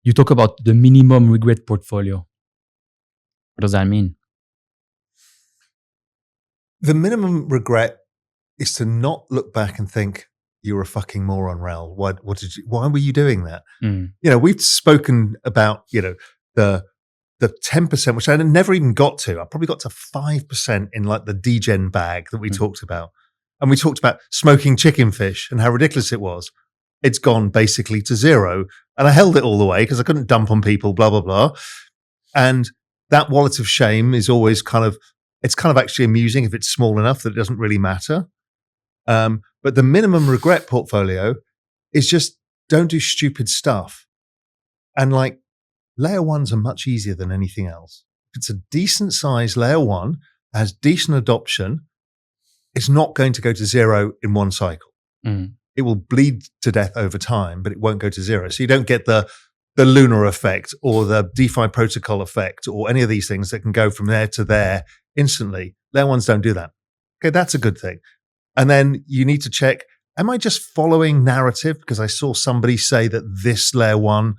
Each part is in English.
You talk about the minimum regret portfolio. What does that mean? The minimum regret is to not look back and think, you're a fucking moron, Raoul. Why were you doing that? We've spoken about, the 10%, which I never even got to. I probably got to 5% in like the degen bag that we talked about. And we talked about smoking chicken fish and how ridiculous it was. It's gone basically to zero. And I held it all the way because I couldn't dump on people, blah, blah, blah. And that wallet of shame is always it's kind of actually amusing if it's small enough that it doesn't really matter. But the minimum regret portfolio is just don't do stupid stuff. And like layer ones are much easier than anything else. If it's a decent size layer one, has decent adoption, it's not going to go to zero in one cycle. It will bleed to death over time, but it won't go to zero. So you don't get the Lunar effect or the DeFi protocol effect or any of these things that can go from there to there instantly. Layer ones don't do that. Okay, that's a good thing. And then you need to check, am I just following narrative? Because I saw somebody say that this layer one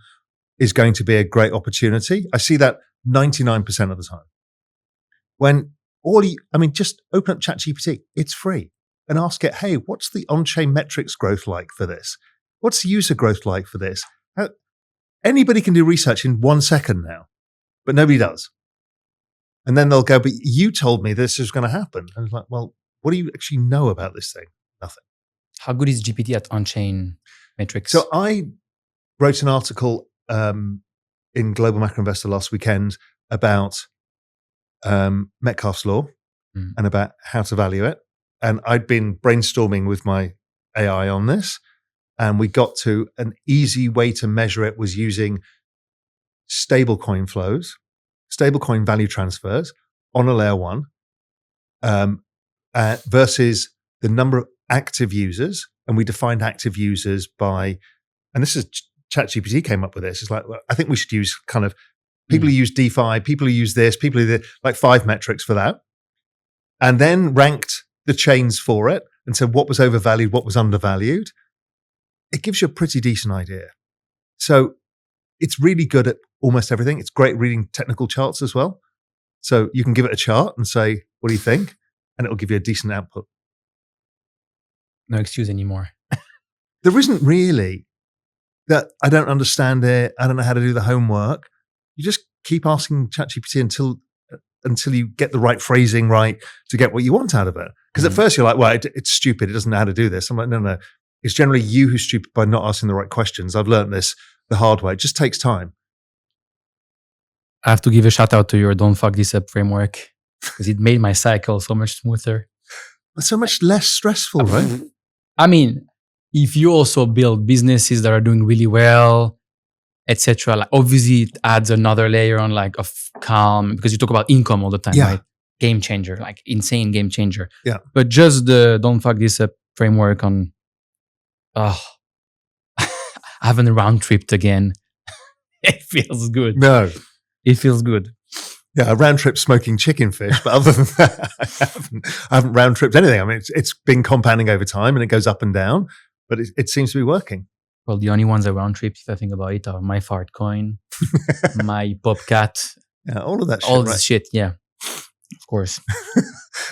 is going to be a great opportunity. I see that 99% of the time. When just open up ChatGPT, it's free, and ask it, hey, what's the on-chain metrics growth like for this? What's the user growth like for this? Anybody can do research in 1 second now, but nobody does. And then they'll go, but you told me this is going to happen. And it's like, well, what do you actually know about this thing? Nothing. How good is GPT at on-chain metrics? So I wrote an article in Global Macro Investor last weekend about Metcalfe's law and about how to value it. And I'd been brainstorming with my AI on this. And we got to an easy way to measure it was using stablecoin flows, stablecoin value transfers on a layer one versus the number of active users. And we defined active users by, and this is ChatGPT came up with this. It's like, well, I think we should use kind of people who use DeFi, people who use this, people who like 5 metrics for that. And then ranked the chains for it and said what was overvalued, what was undervalued. It gives you a pretty decent idea. So it's really good at almost everything. It's great reading technical charts as well. So you can give it a chart and say, what do you think? And it'll give you a decent output. No excuse anymore. There isn't really that I don't understand it. I don't know how to do the homework. You just keep asking ChatGPT until you get the right phrasing right to get what you want out of it. Because at first you're like, well, it's stupid. It doesn't know how to do this. I'm like, no. It's generally you who's stupid by not asking the right questions. I've learned this the hard way. It just takes time. I have to give a shout out to your Don't Fuck This Up framework because it made my cycle so much smoother. It's so much less stressful, right? I mean, if you also build businesses that are doing really well, etc., like obviously it adds another layer on like of calm because you talk about income all the time, right? Game changer, like insane game changer. Yeah. But just the Don't Fuck This Up framework on, I haven't round tripped again. It feels good. No. It feels good. Yeah, a round trip smoking chicken fish, but other than that, I haven't round tripped anything. I mean, it's been compounding over time and it goes up and down, but it seems to be working. Well, the only ones I round tripped, if I think about it, are my fart coin, my Bobcat. Yeah, all of that shit. All this shit, yeah. Of course.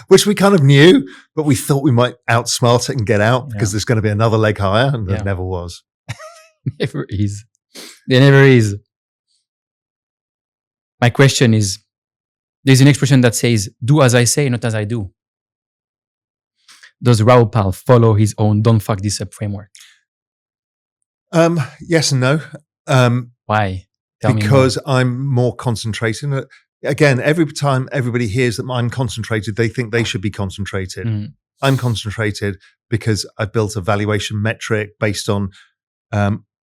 Which we kind of knew, but we thought we might outsmart it and get out because there's going to be another leg higher, and there never was. Never is. There never is. My question is, there's an expression that says, do as I say, not as I do. Does Raoul Pal follow his own Don't Fuck This Up framework? Yes and no. Why? Because I'm more concentrated. Again, every time everybody hears that I'm concentrated, they think they should be concentrated. I'm concentrated because I've built a valuation metric based on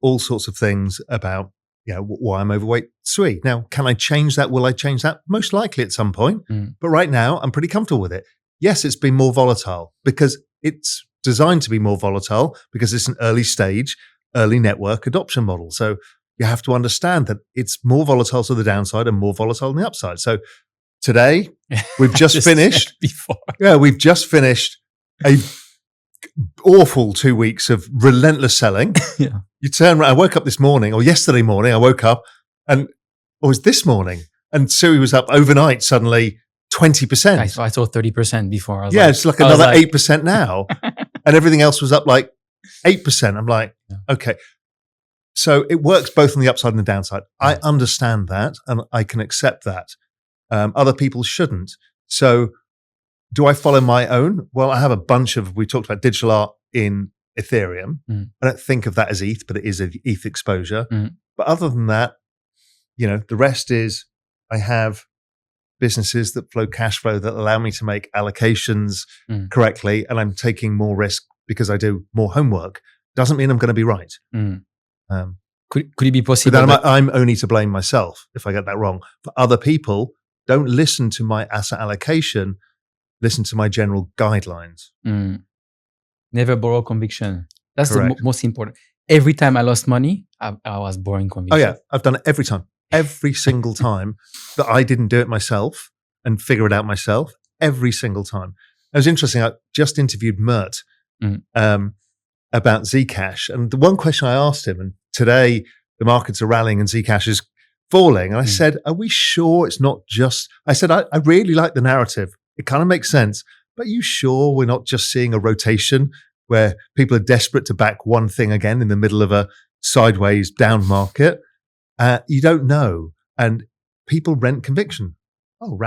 all sorts of things about why I'm overweight. Sweet. Now, can I change that? Will I change that? Most likely at some point. But right now, I'm pretty comfortable with it. Yes, it's been more volatile because it's designed to be more volatile because it's an early stage, early network adoption model. So you have to understand that it's more volatile to the downside and more volatile on the upside. So today, we've just finished. Before. Yeah, we've just finished a awful 2 weeks of relentless selling. Yeah. You turn around, I woke up this morning, or yesterday morning, I woke up and, or was this morning? And Sui was up overnight suddenly 20%. I saw 30% before. Yeah, it's like another 8% now. And everything else was up like 8%. I'm like, okay. So it works both on the upside and the downside. I understand that and I can accept that. Other people shouldn't. So do I follow my own? Well, I have a bunch of, we talked about digital art in Ethereum. I don't think of that as ETH, but it is an ETH exposure. But other than that, the rest is I have businesses that flow cash flow that allow me to make allocations correctly. And I'm taking more risk because I do more homework. Doesn't mean I'm going to be right. Could it be possible? But then I'm only to blame myself if I get that wrong. For other people, don't listen to my asset allocation. Listen to my general guidelines. Never borrow conviction. That's Correct. the most important. Every time I lost money, I was borrowing conviction. Oh yeah, I've done it every time. Every single time that I didn't do it myself and figure it out myself. Every single time. It was interesting. I just interviewed Mert about Zcash. And the one question I asked him, and today the markets are rallying and Zcash is falling. And I said, are we sure it's not just, I said, I really like the narrative. It kind of makes sense. But are you sure we're not just seeing a rotation where people are desperate to back one thing again in the middle of a sideways down market? You don't know. And people rent conviction. Oh,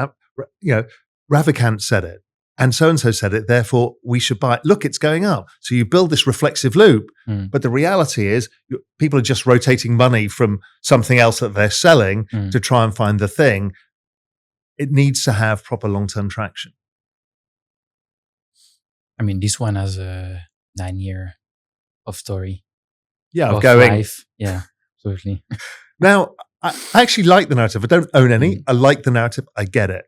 Ravikant said it. And so said it. Therefore, we should buy it. Look, it's going up. So you build this reflexive loop. But the reality is people are just rotating money from something else that they're selling to try and find the thing. It needs to have proper long-term traction. I mean, this one has a 9-year of story. Yeah, of going. Life. Yeah, absolutely. Now, I actually like the narrative. I don't own any. I like the narrative. I get it.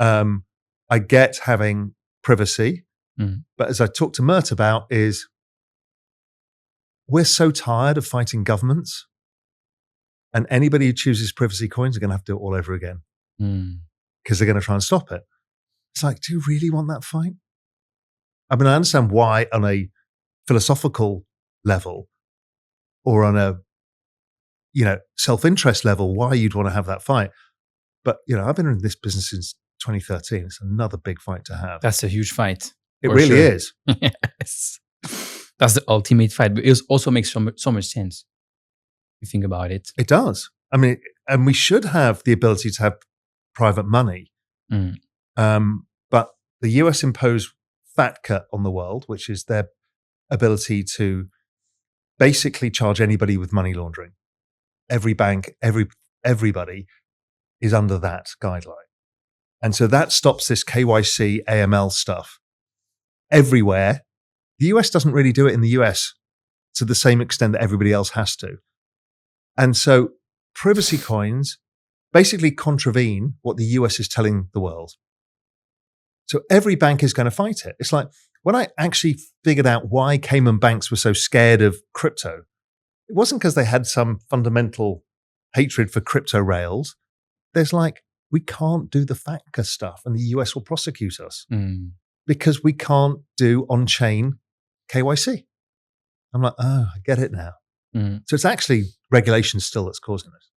I get having privacy. But as I talked to Mert about is we're so tired of fighting governments, and anybody who chooses privacy coins are going to have to do it all over again because they're going to try and stop it. It's like, do you really want that fight? I mean, I understand why on a philosophical level or on a, self-interest level, why you'd want to have that fight. But, I've been in this business since 2013. It's another big fight to have. That's a huge fight. It really is. Yes. That's the ultimate fight. But it also makes so much sense. If you think about it. It does. I mean, and we should have the ability to have private money. But the US imposed FATCA on the world, which is their ability to basically charge anybody with money laundering. Every bank, everybody is under that guideline. And so that stops this KYC, AML stuff everywhere. The US doesn't really do it in the US to the same extent that everybody else has to. And so privacy coins basically contravene what the US is telling the world. So every bank is going to fight it. It's like when I actually figured out why Cayman banks were so scared of crypto, it wasn't because they had some fundamental hatred for crypto rails. There's like, we can't do the FATCA stuff and the US will prosecute us because we can't do on-chain KYC. I'm like, oh, I get it now. So it's actually regulation still that's causing this.